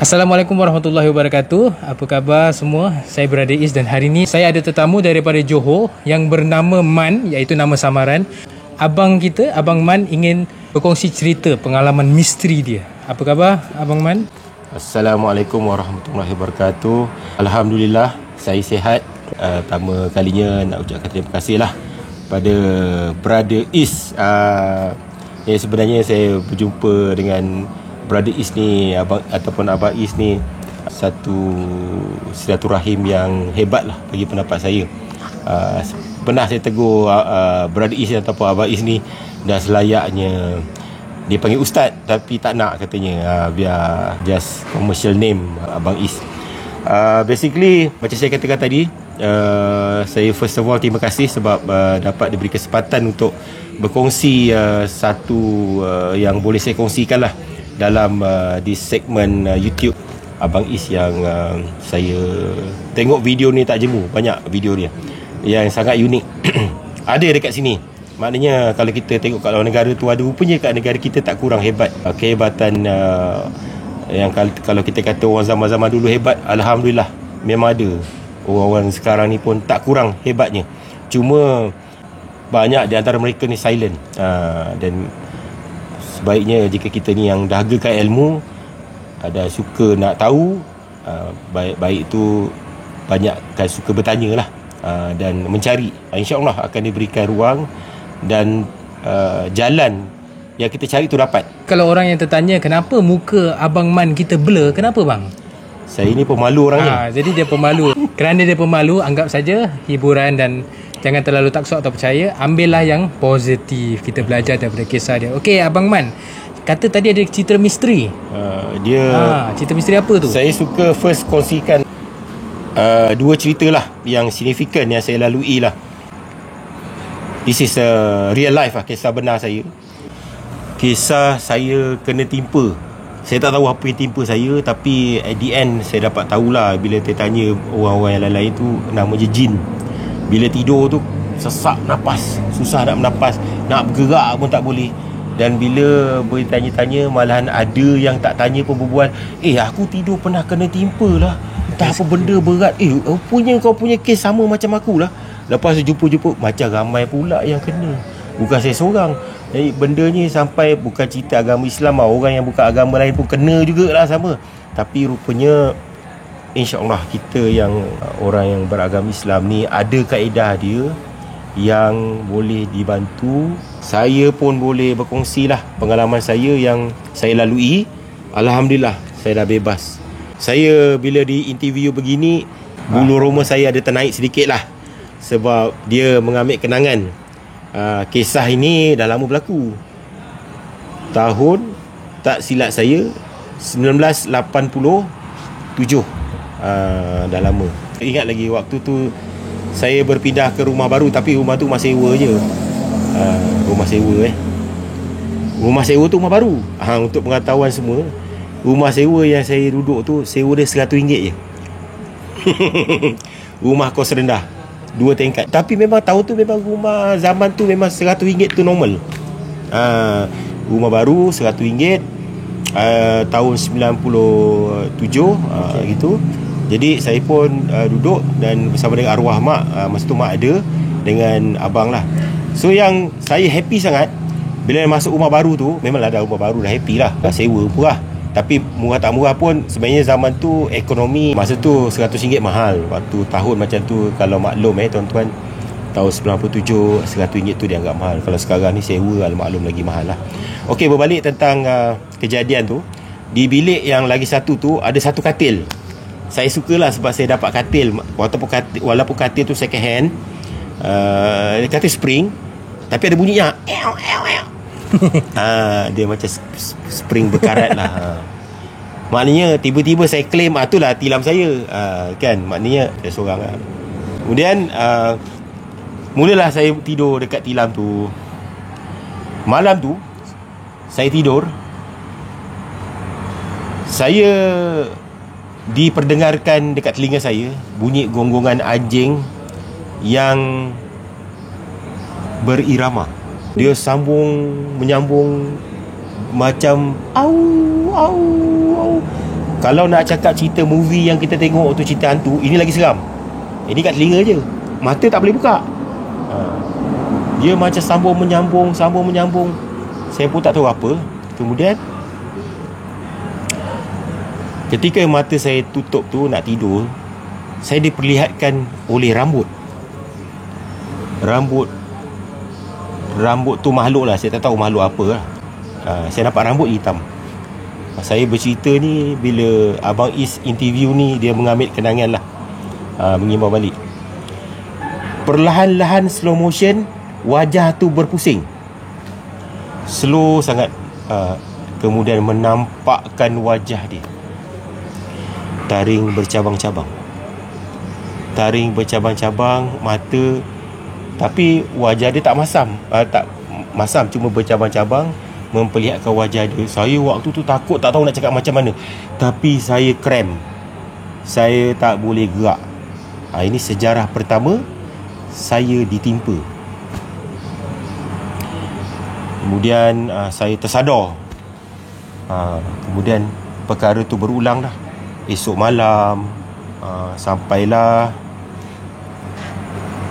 Assalamualaikum warahmatullahi wabarakatuh. Apa khabar semua? Saya Brother Is dan hari ini saya ada tetamu daripada Johor yang bernama Man, iaitu nama samaran. Abang kita, Abang Man, ingin berkongsi cerita pengalaman misteri dia. Apa khabar Abang Man? Assalamualaikum warahmatullahi wabarakatuh. Alhamdulillah saya sihat. Pertama kalinya nak ucapkan terima kasih lah pada Brother Is. Sebenarnya saya berjumpa dengan Brother Is ni, abang ataupun Abang Is ni, satu silaturahim yang hebat lah bagi pendapat saya. Pernah saya tegur Brother Is ataupun Abang Is ni, dah selayaknya dia panggil ustaz, tapi tak nak katanya, biar just commercial name Abang Is. Basically macam saya katakan tadi, saya first of all terima kasih sebab dapat diberi kesempatan untuk berkongsi satu yang boleh saya kongsikan lah dalam di segmen YouTube Abang Is yang saya tengok video ni tak jemu, banyak video dia yang sangat unik. Ada dekat sini. Maknanya kalau kita tengok kat luar negara tu, ada rupanya kat negara kita tak kurang hebat. Kehebatan yang kalau kita kata orang zaman-zaman dulu hebat, alhamdulillah memang ada. Orang-orang sekarang ni pun tak kurang hebatnya. Cuma banyak di antara mereka ni silent. Dan sebaiknya jika kita ni yang dahagakan ilmu, ada suka nak tahu, baik-baik tu banyakkan suka bertanya lah, dan mencari. InsyaAllah akan diberikan ruang dan jalan yang kita cari tu dapat. Kalau orang yang tertanya kenapa muka Abang Man kita blur, kenapa bang? Saya ni pemalu orangnya. Jadi dia pemalu. Kerana dia pemalu, anggap saja hiburan dan jangan terlalu taksub atau percaya. Ambillah yang positif. Kita belajar daripada kisah dia. Okey Abang Man, kata tadi ada cerita misteri. Cerita misteri apa tu? Saya suka first kongsikan dua cerita lah yang signifikan yang saya lalui lah. This is a real life lah, kisah benar saya. Kisah saya kena timpa. Saya tak tahu apa yang timpa saya, tapi at the end saya dapat tahulah bila saya tanya orang-orang yang lain-lain tu, nama je jin. Bila tidur tu sesak nafas, susah nak bernafas, nak bergerak pun tak boleh. Dan bila boleh tanya-tanya, malahan ada yang tak tanya pun berbual, aku tidur pernah kena timpa lah, entah apa benda berat. Rupanya kau punya kes sama macam aku lah. Lepas tu jumpa-jumpa macam ramai pula yang kena, bukan saya seorang. Jadi benda ni sampai bukan cerita agama Islam lah, orang yang bukan agama lain pun kena jugalah sama. Tapi rupanya InsyaAllah kita yang orang yang beragama Islam ni ada kaedah dia yang boleh dibantu. Saya pun boleh berkongsi lah pengalaman saya yang saya lalui. Alhamdulillah saya dah bebas. Saya bila di interview begini, bulu roma saya ada ternaik sedikit lah, sebab dia mengambil kenangan. Kisah ini dah lama berlaku. Tahun tak silap saya 1987. Dah lama. Ingat lagi waktu tu saya berpindah ke rumah baru, tapi rumah tu rumah sewa je. Rumah sewa Rumah sewa tu rumah baru. Untuk pengetahuan semua, rumah sewa yang saya duduk tu, sewa dia RM100 je. Rumah kos rendah, 2 tingkat. Tapi memang tahun tu memang rumah zaman tu memang RM100 tu normal. Rumah baru RM100, tahun 97, gitu. Jadi saya pun duduk dan bersama dengan arwah mak. Masa tu mak ada dengan abang lah. So yang saya happy sangat bila masuk rumah baru tu, memanglah dah rumah baru dah happy lah, dah sewa pun lah. Tapi murah tak murah pun, sebenarnya zaman tu ekonomi masa tu RM100 mahal. Waktu tahun macam tu, kalau maklum tuan-tuan, tahun 97 RM100 tu dianggap mahal. Kalau sekarang ni sewa, maklum lagi mahal lah. Okey, berbalik tentang kejadian tu. Di bilik yang lagi satu tu ada satu katil. Saya sukalah sebab saya dapat katil, walaupun katil tu second hand, katil spring, tapi ada bunyinya. Dia macam spring berkarat lah. Maknanya tiba-tiba saya claim, itulah tilam saya, kan. Maknanya saya seorang lah. Kemudian mulalah saya tidur dekat tilam tu. Malam tu saya tidur, saya diperdengarkan dekat telinga saya bunyi gonggongan anjing yang berirama. Dia menyambung macam au au au. Kalau nak cakap cerita movie yang kita tengok tu, cerita hantu, ini lagi seram. Ini kat telinga je, mata tak boleh buka. Dia macam sambung menyambung. Saya pun tak tahu apa. Kemudian ketika mata saya tutup tu nak tidur, saya diperlihatkan oleh rambut tu makhluk lah. Saya tak tahu makhluk apa lah. Saya nampak rambut hitam. Saya bercerita ni bila Abang Is interview ni, dia mengambil kenangan lah, mengimbau balik. Perlahan-lahan slow motion, wajah tu berpusing, slow sangat. Kemudian menampakkan wajah dia, taring bercabang-cabang, mata, tapi wajah dia tak masam, cuma bercabang-cabang, memperlihatkan wajah dia. Saya waktu tu takut, tak tahu nak cakap macam mana, tapi saya cramp, saya tak boleh gerak. Ini sejarah pertama saya ditimpa. Kemudian saya tersadar. Kemudian perkara tu berulang dah. Esok malam sampailah,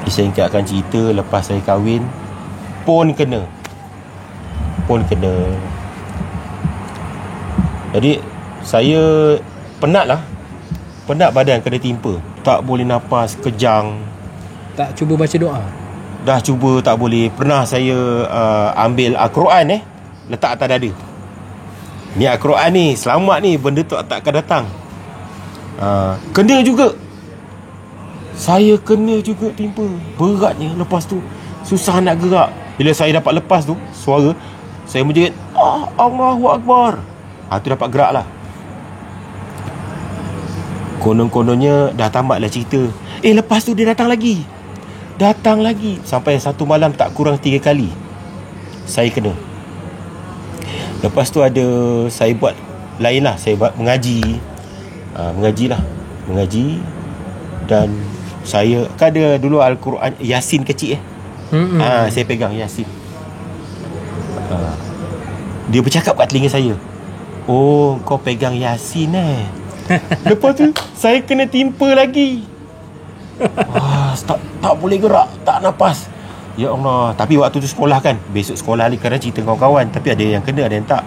saya ingkatkan cerita, lepas saya kahwin pun kena. Jadi saya penat badan kena timpa. Tak boleh nafas, kejang. Tak cuba baca doa? Dah cuba tak boleh. Pernah saya ambil Al-Quran letak atas dada. Ni Al-Quran ni, selamat ni, benda tu tak akan datang. Kena juga. Saya kena juga timpa. Beratnya. Lepas tu susah nak gerak. Bila saya dapat lepas tu suara, saya menjerit, Allahu Akbar. Tu dapat gerak lah. Konon-kononnya dah tamatlah cerita. Lepas tu dia datang lagi. Sampai satu malam tak kurang 3 kali saya kena. Lepas tu ada, saya buat lain lah. Saya buat mengaji. Mengaji. Dan saya kan ada dulu Al-Quran Yasin kecil saya pegang Yasin. Dia bercakap kat telinga saya, oh kau pegang Yasin Lepas tu saya kena timpa lagi. Tak boleh gerak, tak nafas. Ya Allah. Tapi waktu tu sekolah kan, besok sekolah ni kerana cerita kawan-kawan. Tapi ada yang kena, ada yang tak.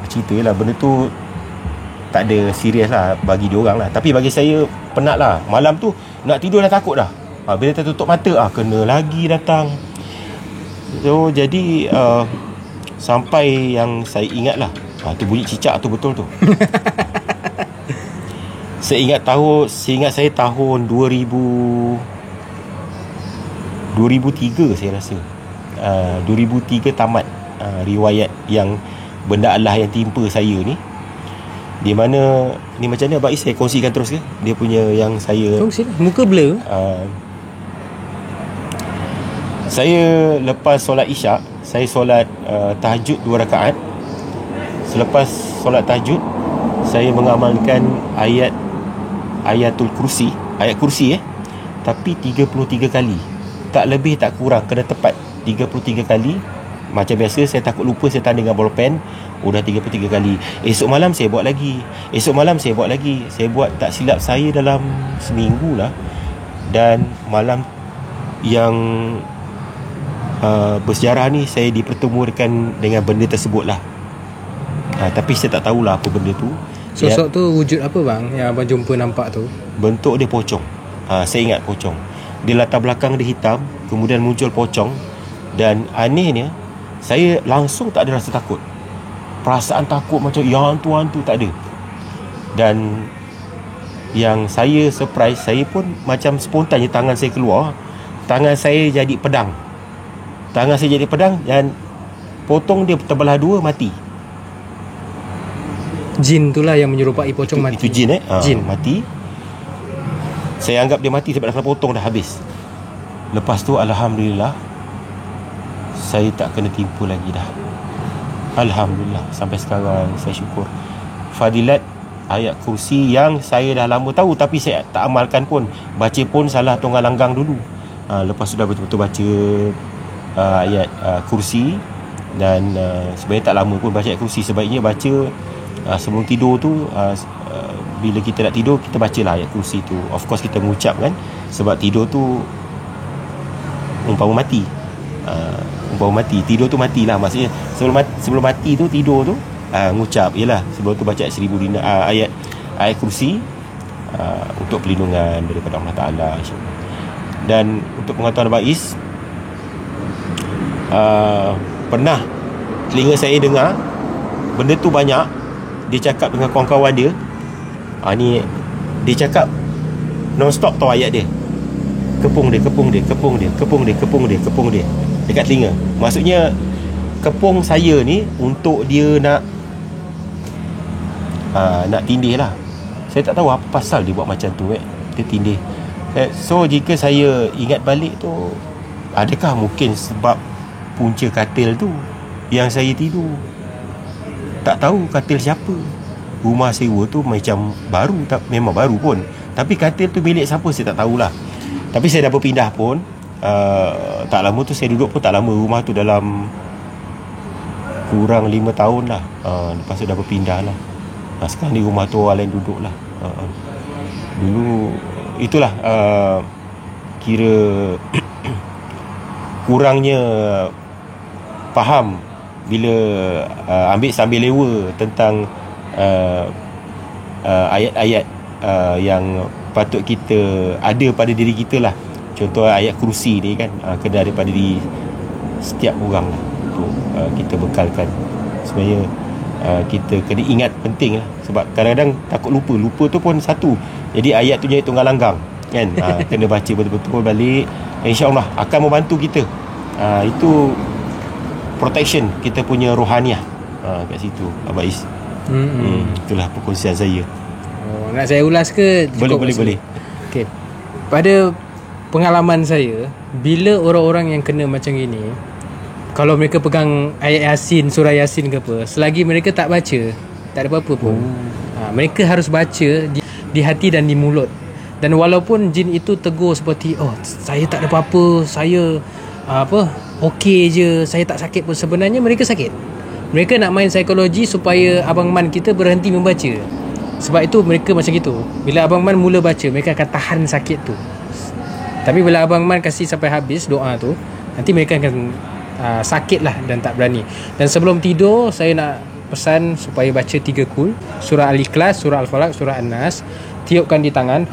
Cerita lah, benda tu tak ada serius lah bagi diorang lah. Tapi bagi saya penat lah. Malam tu nak tidur dah takut dah. Bila tertutup mata, kena lagi datang. So jadi sampai yang saya ingat lah, tu bunyi cicak tu betul tu. Saya ingat saya tahun 2003 saya rasa. 2003 tamat riwayat yang benda Allah yang timpa saya ni. Di mana ni, macam mana Abang Is, saya kongsikan terus ke? Dia punya yang saya kongsi, muka blur. Saya lepas solat Isyak, saya solat tahajud 2 rakaat. Selepas solat tahajud, saya mengamalkan ayatul kursi, ayat kursi tapi 33 kali. Tak lebih tak kurang, kena tepat 33 kali. Macam biasa saya takut lupa, saya tanda dengan bolpen. Dah 33 kali. Esok malam saya buat lagi. Saya buat tak silap saya dalam seminggu lah. Dan malam yang bersejarah ni, saya dipertemukan dengan benda tersebut lah. Tapi saya tak tahulah apa benda tu. Sosok tu wujud apa bang yang abang jumpa nampak tu? Bentuk dia pocong. Saya ingat pocong. Dia latar belakang dia hitam, kemudian muncul pocong. Dan anehnya, saya langsung tak ada rasa takut. Perasaan takut macam ya hantu-hantu tak ada. Dan yang saya surprise, saya pun macam spontannya tangan saya keluar. Tangan saya jadi pedang. Dan potong dia terbelah 2, mati. Jin tu lah yang menyerupai pocong mati. Itu jin jin mati. Saya anggap dia mati sebab dah kena potong, dah habis. Lepas tu alhamdulillah saya tak kena tipu lagi dah. Alhamdulillah. Sampai sekarang saya syukur. Fadilat ayat kursi yang saya dah lama tahu tapi saya tak amalkan pun. Baca pun salah tonggal langgang dulu. Lepas sudah betul-betul baca ayat kursi. Dan sebenarnya tak lama pun baca ayat kursi. Sebaiknya baca sebelum tidur tu bila kita nak tidur, kita bacalah ayat kursi tu. Of course kita mengucap kan, sebab tidur tu umpama mati. Umpama mati, tidur tu matilah. Maksudnya sebelum mati tu, tidur tu mengucap, yalah, sebelum tu baca ayat kursi untuk perlindungan daripada Allah Ta'ala. Dan untuk pengetahuan Abang Is, pernah telinga saya dengar benda tu banyak. Dia cakap dengan kawan-kawan dia, ni dia cakap non-stop tau ayat dia. Kepung dia dekat telinga. Maksudnya kepung saya ni untuk dia nak tindih lah. Saya tak tahu apa pasal dia buat macam tu, dia tindih. So jika saya ingat balik tu, adakah mungkin sebab punca katil tu yang saya tidur? Tak tahu katil siapa. Rumah sewa tu macam baru, memang baru pun, tapi katil tu milik siapa saya tak tahulah. Tapi saya dah berpindah pun, tak lama tu saya duduk pun tak lama. Rumah tu dalam kurang 5 tahun lah. Lepas tu dah berpindah lah. Sekarang ni rumah tu orang lain duduk lah. Dulu itulah kira kurangnya faham bila ambil sambil lewa tentang ayat-ayat yang patut kita ada pada diri kita lah. Contoh ayat kursi ni kan, kena ada pada diri setiap orang untuk kita bekalkan. Sebenarnya kita kena ingat, penting lah. Sebab kadang-kadang takut lupa tu pun satu. Jadi ayat tu jadi tunggal langgang kan. Kena baca betul-betul balik, InsyaAllah akan membantu kita. Itu protection kita punya rohaniah kat situ, Abang Is. Itulah perkongsian saya. Nak saya ulas ke? Boleh. Okay. Pada pengalaman saya, bila orang-orang yang kena macam gini, kalau mereka pegang ayat Yasin, surah Yasin ke apa, selagi mereka tak baca, tak ada apa-apa pun. Mereka harus baca di hati dan di mulut. Dan walaupun jin itu tegur seperti, saya tak ada apa-apa, saya okey je, saya tak sakit pun, sebenarnya mereka sakit. Mereka nak main psikologi supaya Abang Man kita berhenti membaca. Sebab itu mereka macam gitu. Bila Abang Man mula baca, mereka akan tahan sakit tu. Tapi bila Abang Man kasih sampai habis doa tu, nanti mereka akan sakit lah dan tak berani. Dan sebelum tidur, saya nak pesan supaya baca 3 kul, surah Al-Ikhlas, surah Al-Falaq, surah An-Nas. Tiupkan di tangan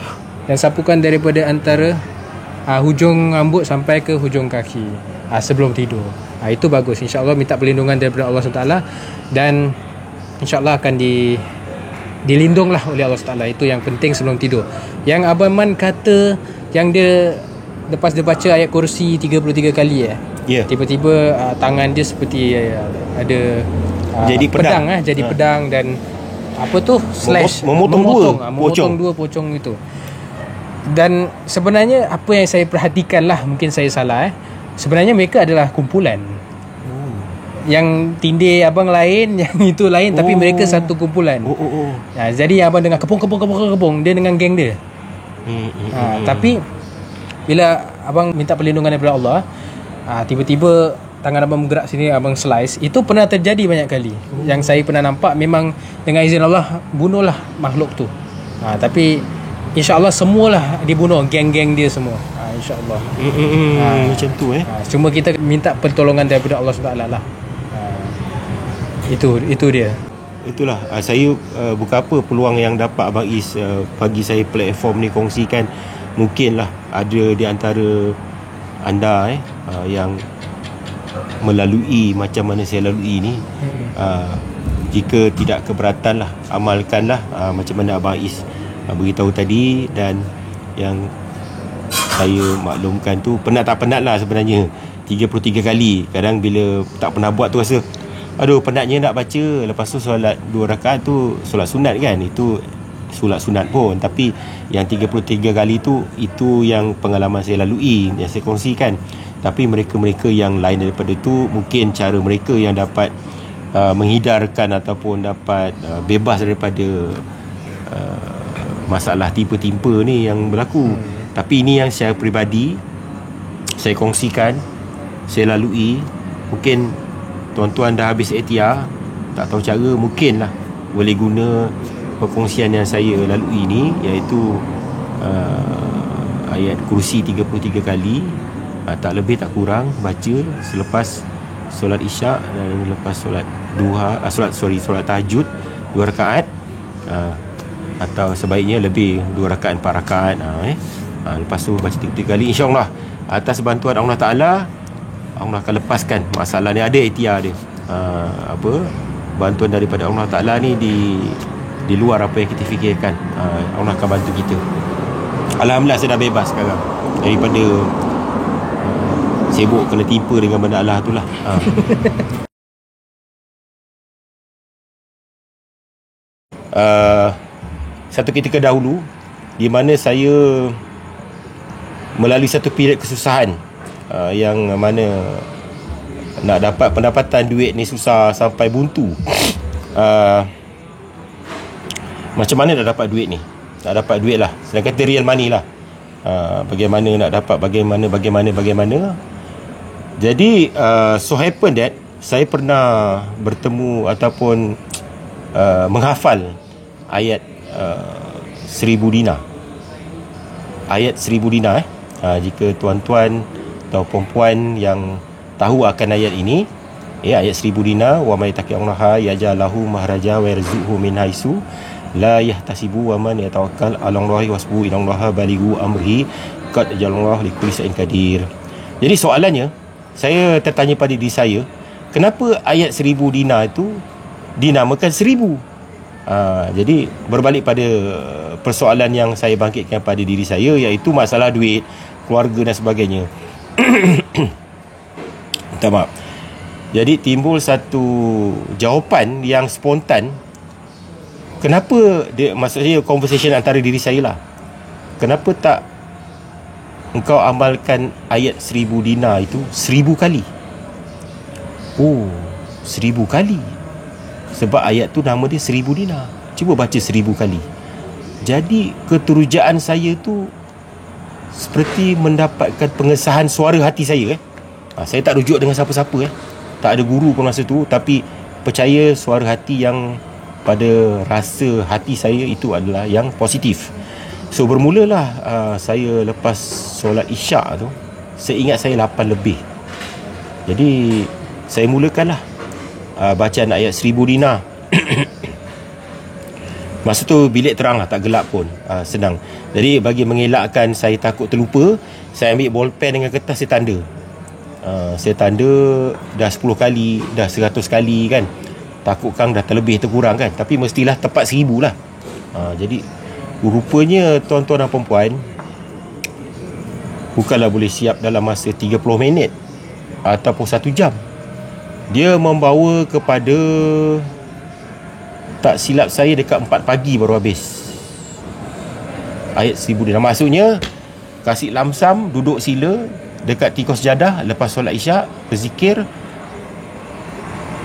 dan sapukan daripada antara hujung rambut sampai ke hujung kaki sebelum tidur. Itu bagus. InsyaAllah minta perlindungan daripada Allah SWT, dan InsyaAllah akan dilindunglah oleh Allah SWT. Itu yang penting sebelum tidur. Yang Abang Man kata, yang dia lepas dia baca ayat kursi 33 kali tiba-tiba tangan dia seperti ada jadi pedang, jadi pedang, dan apa tu, slash, memotong dua pocong itu. Dan sebenarnya apa yang saya perhatikan lah, mungkin saya salah, sebenarnya mereka adalah kumpulan. Yang tindih abang lain, yang itu lain, tapi mereka satu kumpulan. Jadi abang dengar kepung, dia dengan geng dia. Tapi bila abang minta perlindungan daripada Allah, tiba-tiba tangan abang bergerak sini, abang slice. Itu pernah terjadi banyak kali. Yang saya pernah nampak, memang dengan izin Allah bunuhlah makhluk tu. Tapi InsyaAllah semualah dibunuh, geng-geng dia semua. InsyaAllah. Macam tu cuma kita minta pertolongan daripada Allah SWT lah. Itu dia. Itulah saya bukan apa peluang yang dapat Abang Is bagi saya platform ni kongsikan. Mungkinlah ada di antara anda yang melalui macam mana saya lalui ni. Jika tidak keberatan lah, amalkanlah macam mana Abang Is beritahu tadi. Dan yang saya maklumkan tu, penat tak penat lah sebenarnya 33 kali. Kadang bila tak pernah buat tu rasa penatnya nak baca. Lepas tu solat 2 rakaat tu solat sunat kan, itu solat sunat pun. Tapi yang 33 kali tu, itu yang pengalaman saya lalui, yang saya kongsikan. Tapi mereka-mereka yang lain daripada tu, mungkin cara mereka yang dapat menghidarkan ataupun dapat bebas daripada masalah timpa-timpa ni yang berlaku. Tapi ini yang secara peribadi saya kongsikan, saya lalui. Mungkin tuan-tuan dah habis ikhtiar, tak tahu cara, mungkinlah boleh guna perkongsian yang saya lalui ini, iaitu ayat kursi 33 kali, tak lebih tak kurang, baca selepas solat isyak dan lepas solat duha, solat tahajud 2 rakaat, atau sebaiknya lebih 2 rakaat 4 rakaat. Lepas tu baca 33 kali, insya-Allah atas bantuan Allah Taala, Allah akan lepaskan masalah ni. Ada ikhtiar dia, bantuan daripada Allah Taala ni di luar apa yang kita fikirkan. Allah akan bantu kita. Alhamdulillah saya dah bebas sekarang daripada sibuk kena tipu dengan benda Allah tu lah. Satu ketika dahulu, di mana saya melalui satu period kesusahan, yang mana nak dapat pendapatan duit ni susah sampai buntu. Macam mana nak dapat duit ni? Nak dapat duit lah, sedang kata real money lah. Bagaimana nak dapat, bagaimana. Jadi so happen that saya pernah bertemu ataupun menghafal ayat 1000 dinar. Ayat 1000 dinar. Jika tuan-tuan atau perempuan yang tahu akan ayat ini, ayat 1000 dinar, wa may yattaqillaha yaj'al lahu mahraja wa yarzuqhu min haitsu la yahtasibu wa man yatawakkal 'ala Allahi wasbu innallaha balighu amrihi qad ja'alallahu likulli shay'in qadir. Jadi soalannya, saya tertanya pada diri saya, kenapa ayat 1000 dinar itu dinamakan 1000? Jadi berbalik pada persoalan yang saya bangkitkan pada diri saya, iaitu masalah duit, keluarga dan sebagainya. Minta maaf. Jadi timbul satu jawapan yang spontan. Kenapa maksudnya conversation antara diri saya lah, kenapa tak engkau amalkan ayat 1000 dinar itu 1000 kali? 1000 kali. Sebab ayat tu nama dia 1000 dinar. Cuba baca 1000 kali. Jadi keterujaan saya tu seperti mendapatkan pengesahan suara hati saya. Saya tak rujuk dengan siapa-siapa. Tak ada guru pun masa tu. Tapi percaya suara hati yang pada rasa hati saya itu adalah yang positif. So bermulalah saya lepas solat isyak tu, seingat saya 8 lebih. Jadi saya mulakanlah bacaan ayat 1000 dinar. Masa tu bilik terang lah, tak gelap pun, senang. Jadi bagi mengelakkan saya takut terlupa, saya ambil bolpen dengan kertas, saya tanda. Saya tanda dah 10 kali, dah 100 kali kan. Takutkan dah terlebih terkurang kan. Tapi mestilah tepat 1000 lah. Jadi rupanya tuan-tuan dan perempuan bukanlah boleh siap dalam masa 30 minit ataupun 1 jam. Dia membawa kepada, tak silap saya, dekat 4 pagi baru habis ayat 1000 dinar. Maksudnya kasih lamsam, duduk sila dekat tikus sejadah lepas solat isyak, berzikir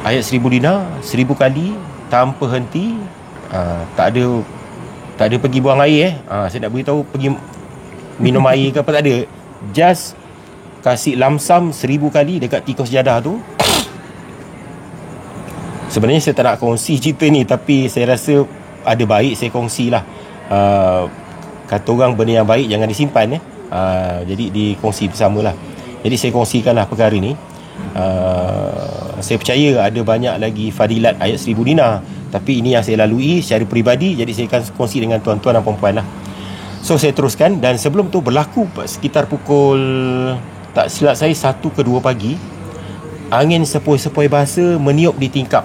ayat 1000 dinar 1000 kali tanpa henti. Tak ada pergi buang air. Saya nak beritahu pergi minum air ke apa, tak ada. Just kasih lamsam 1000 kali dekat tikus sejadah tu. Sebenarnya saya tak nak kongsi cerita ni, tapi saya rasa ada baik saya kongsilah. Kata orang, benda yang baik jangan disimpan. Jadi dikongsi bersamalah. Jadi saya kongsikanlah perkara ni. Saya percaya ada banyak lagi fadilat ayat 1000 dinar, tapi ini yang saya lalui secara peribadi, jadi saya akan kongsi dengan tuan-tuan dan perempuan lah. So saya teruskan. Dan sebelum tu berlaku sekitar pukul, tak silap saya, 1 ke 2 pagi, angin sepoi-sepoi bahasa meniup di tingkap.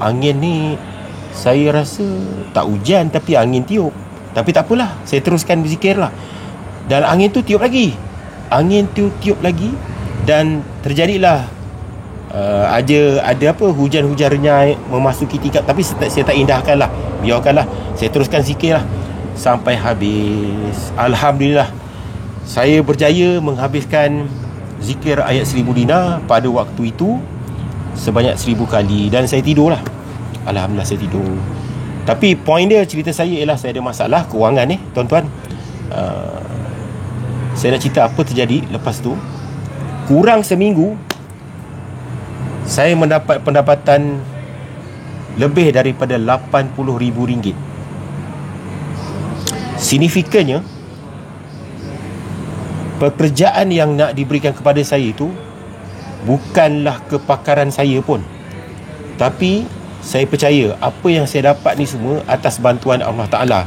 Angin ni saya rasa tak hujan, tapi angin tiup. Tapi tak apalah, saya teruskan berzikir lah. Dan angin tu tiup lagi, dan terjadilah ada hujan-hujan renyai memasuki tingkap. Tapi saya tak indahkan lah, biarkanlah, saya teruskan zikir lah sampai habis. Alhamdulillah, saya berjaya menghabiskan zikir ayat 1000 dinar pada waktu itu sebanyak 1000 kali. Dan saya tidur lah. Alhamdulillah saya tidur. Tapi poin dia, cerita saya ialah saya ada masalah kewangan ni, tuan-tuan. Saya nak cerita apa terjadi lepas tu. Kurang seminggu saya mendapat pendapatan lebih daripada RM80,000. Signifikannya, pekerjaan yang nak diberikan kepada saya itu bukanlah kepakaran saya pun, tapi saya percaya apa yang saya dapat ni semua atas bantuan Allah Ta'ala.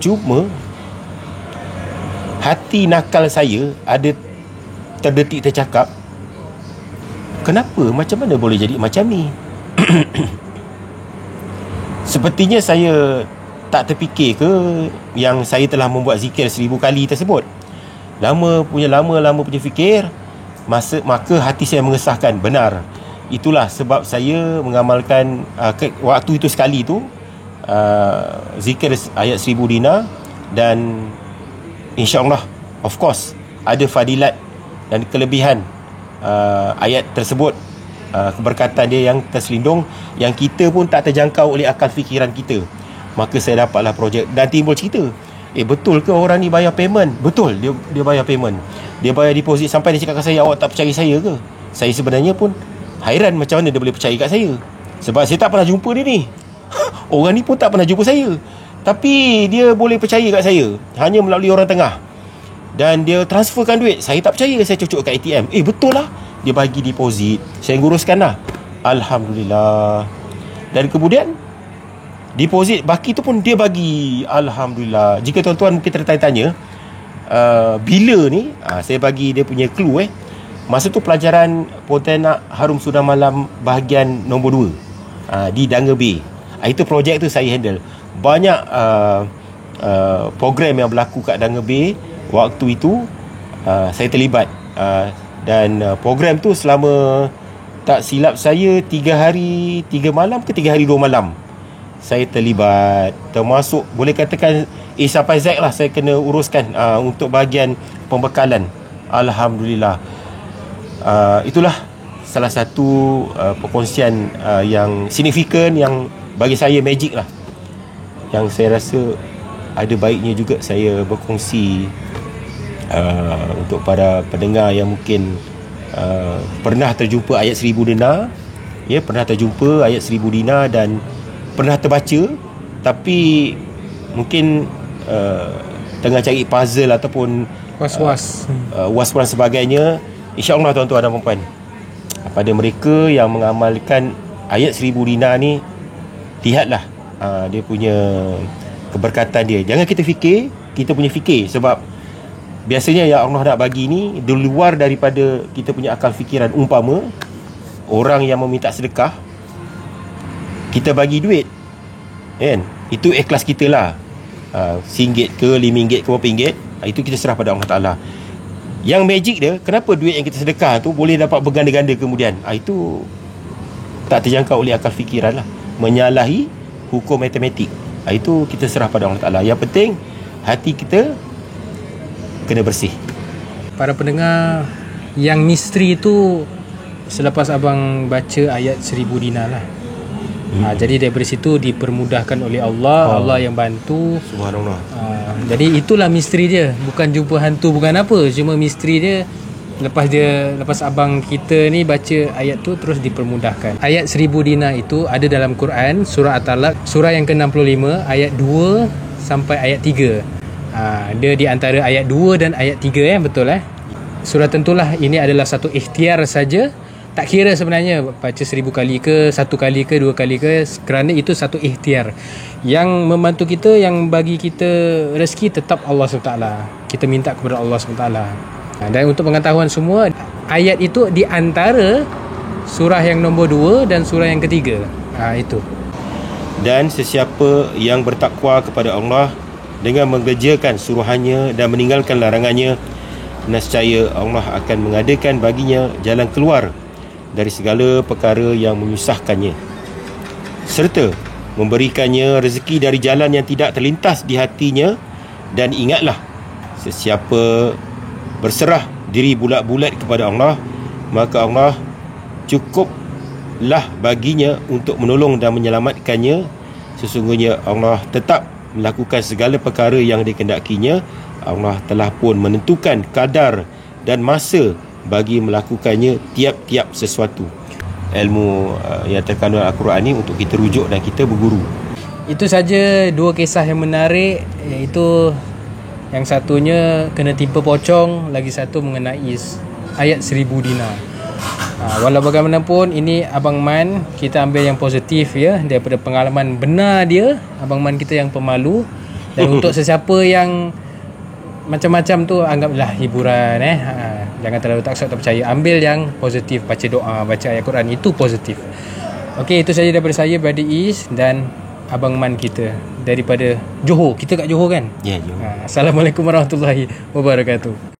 Cuma hati nakal saya ada terdetik tercakap, kenapa, macam mana boleh jadi macam ni? Sepertinya saya tak terfikir ke yang saya telah membuat zikir 1000 kali tersebut. Lama punya fikir, maka hati saya mengesahkan, benar, itulah sebab saya mengamalkan waktu itu sekali tu zikir ayat 1000 dinar. Dan insya-Allah, of course, ada fadilat dan kelebihan ayat tersebut, keberkatan dia yang terselindung, yang kita pun tak terjangkau oleh akal fikiran kita. Maka saya dapatlah projek dan timbul cerita, betul ke orang ni bayar payment? Betul, dia bayar payment, dia bayar deposit. Sampai dia cakap kat saya, awak tak percaya saya ke? Saya sebenarnya pun hairan macam mana dia boleh percaya kat saya, sebab saya tak pernah jumpa dia ni. Orang ni pun tak pernah jumpa saya, tapi dia boleh percaya kat saya hanya melalui orang tengah. Dan dia transferkan duit, saya tak percaya, saya cucuk kat ATM. Betul lah, dia bagi deposit, saya nguruskan lah, alhamdulillah. Dan kemudian deposit baki tu pun dia bagi, alhamdulillah. Jika tuan-tuan mungkin tertanya-tanya bila ni, saya bagi dia punya clue. Masa tu pelajaran Pontianak Harum Sudah Malam bahagian nombor 2 di Danga Bay. Itu projek tu saya handle. Banyak program yang berlaku kat Danga Bay waktu itu, saya terlibat. Dan program tu selama, tak silap saya, 3 hari 3 malam ke 3 hari 2 malam saya terlibat. Termasuk boleh katakan sampai Z lah saya kena uruskan untuk bahagian pembekalan. Alhamdulillah. Itulah salah satu perkongsian yang signifikan, yang bagi saya magic lah, yang saya rasa ada baiknya juga saya berkongsi untuk para pendengar yang mungkin pernah terjumpa ayat 1000 dinar, pernah terjumpa ayat 1000 dinar dan pernah terbaca, tapi mungkin tengah cari puzzle ataupun was-was dan sebagainya. InsyaAllah tuan-tuan dan puan-puan, pada mereka yang mengamalkan ayat 1000 dinar ni, lihatlah dia punya keberkatan dia. Jangan kita fikir, kita punya fikir, sebab biasanya yang Allah nak bagi ni di luar daripada kita punya akal fikiran. Umpama orang yang meminta sedekah, kita bagi duit, kan, itu ikhlas kita lah, RM1 ke RM5 ke berapa ringgit, itu kita serah pada Allah Ta'ala. Yang magic dia, kenapa duit yang kita sedekah tu boleh dapat berganda-ganda kemudian, itu tak terjangkau oleh akal fikiran lah, menyalahi hukum matematik. Itu kita serah pada Allah Ta'ala. Yang penting hati kita kena bersih. Para pendengar, yang misteri itu selepas abang baca ayat 1000 dinar lah. Jadi daripada situ dipermudahkan oleh Allah. Allah yang bantu. Subhanallah. Jadi itulah misteri dia. Bukan jumpa hantu, bukan apa. Cuma misteri dia, lepas abang kita ni baca ayat tu, terus dipermudahkan. Ayat 1000 dinar itu ada dalam Quran, surah At-Talaq, surah yang ke-65, ayat 2 sampai ayat 3. Dia di antara ayat 2 dan ayat 3, betul Surah tentulah ini adalah satu ikhtiar saja. Tak kira sebenarnya baca 1000 kali ke, 1 kali ke, 2 kali ke, kerana itu satu ikhtiar. Yang membantu kita, yang bagi kita rezeki, tetap Allah SWT. Kita minta kepada Allah SWT. Dan untuk pengetahuan semua, ayat itu di antara surah yang nombor 2 dan surah yang ketiga. Itu. Dan sesiapa yang bertakwa kepada Allah dengan mengerjakan suruhannya dan meninggalkan larangannya, nescaya Allah akan mengadakan baginya jalan keluar dari segala perkara yang menyusahkannya, serta memberikannya rezeki dari jalan yang tidak terlintas di hatinya. Dan ingatlah, sesiapa berserah diri bulat-bulat kepada Allah, maka Allah cukuplah baginya untuk menolong dan menyelamatkannya. Sesungguhnya Allah tetap melakukan segala perkara yang dikehendakinya. Allah telah pun menentukan kadar dan masa bagi melakukannya tiap-tiap sesuatu. ilmu yang terkandung Al-Quran ni untuk kita rujuk dan kita berguru. Itu saja dua kisah yang menarik, iaitu yang satunya kena timpa pocong, lagi satu mengenai ayat 1000 dinar. Walau bagaimanapun, ini Abang Man, kita ambil yang positif ya, daripada pengalaman benar dia. Abang Man kita yang pemalu. Dan untuk sesiapa yang macam-macam tu, anggaplah hiburan jangan terlalu taksub atau percaya. Ambil yang positif, baca doa, baca ayat Quran, itu positif. Okey, itu saja daripada saya, Brother Is dan Abang Man kita daripada Johor. Kita kat Johor kan? Ya, Johor. Assalamualaikum warahmatullahi wabarakatuh.